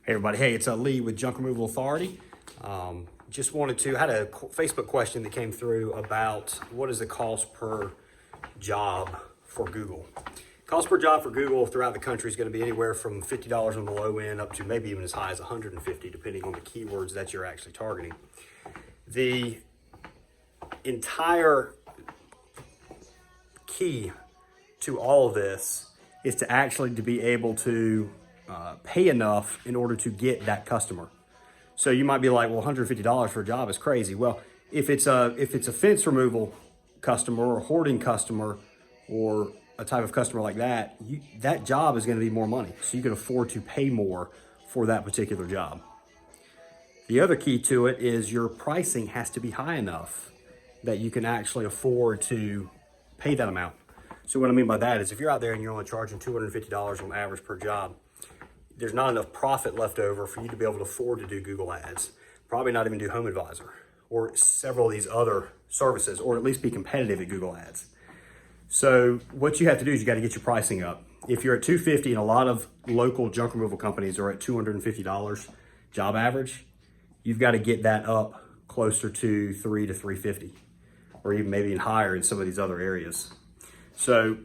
Hey everybody, hey, it's Lee with Junk Removal Authority. Just wanted to, had a Facebook question that came through about what is the cost per job for Google. Cost per job for Google throughout the country is going to be anywhere from $50 on the low end up to maybe even as high as $150, depending on the keywords that you're actually targeting. The entire key to all of this is to actually to be able to pay enough in order to get that customer. So you might be like, well, $150 for a job is crazy. Well, if it's a fence removal customer or a hoarding customer or a type of customer like that, that job is going to be more money. So you can afford to pay more for that particular job. The other key to it is your pricing has to be high enough that you can actually afford to pay that amount. So what I mean by that is if you're out there and you're only charging $250 on average per job, there's not enough profit left over for you to be able to afford to do Google ads, probably not even do Home Advisor or several of these other services, or at least be competitive at Google ads. So what you have to do is you got to get your pricing up. If you're at $250 and a lot of local junk removal companies are at $250 job average, you've got to get that up closer to $300 to $350, or even maybe higher in some of these other areas. So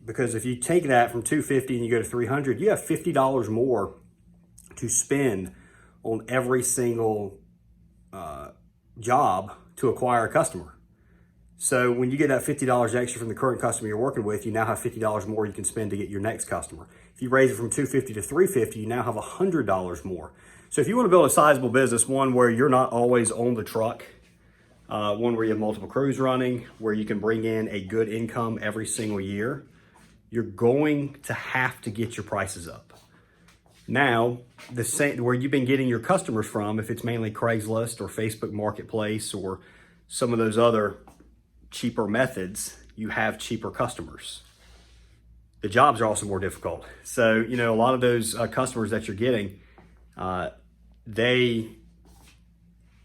because if you take that from $250 and you go to $300, you have $50 more to spend on every single job to acquire a customer. So when you get that $50 extra from the current customer you're working with, you now have $50 more you can spend to get your next customer. If you raise it from $250 to $350, you now have $100 more. So if you want to build a sizable business, one where you're not always on the truck, one where you have multiple crews running, where you can bring in a good income every single year, you're going to have to get your prices up. Now, the same where you've been getting your customers from, if it's mainly Craigslist or Facebook Marketplace or some of those other cheaper methods, you have cheaper customers. The jobs are also more difficult. So, a lot of those customers that you're getting, they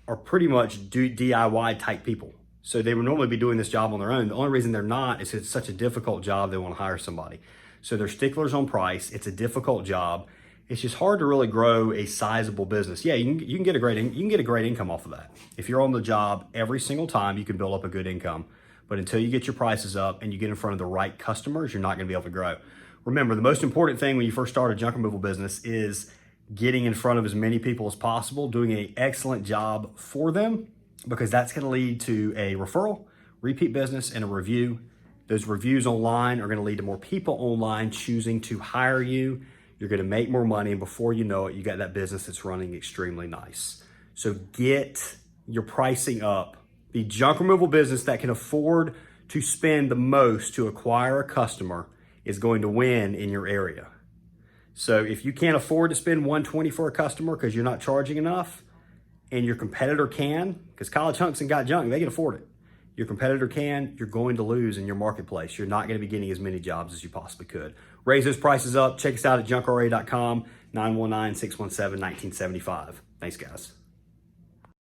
are pretty much DIY type people. So they would normally be doing this job on their own. The only reason they're not is it's such a difficult job, they want to hire somebody. So they're sticklers on price. It's a difficult job. It's just hard to really grow a sizable business. Yeah, you can get a great income off of that. If you're on the job every single time, you can build up a good income. But until you get your prices up and you get in front of the right customers, you're not going to be able to grow. Remember, the most important thing when you first start a junk removal business is getting in front of as many people as possible, doing an excellent job for them, because that's going to lead to a referral, repeat business, and a review. Those reviews online are going to lead to more people online choosing to hire you. You're going to make more money, and before you know it, you got that business that's running extremely nice. So get your pricing up. The junk removal business that can afford to spend the most to acquire a customer is going to win in your area. So if you can't afford to spend $120 for a customer because you're not charging enough, and your competitor can, because College Hunks got junk, they can afford it. Your competitor can, you're going to lose in your marketplace. You're not going to be getting as many jobs as you possibly could. Raise those prices up. Check us out at junkrra.com, 919-617-1975. Thanks, guys.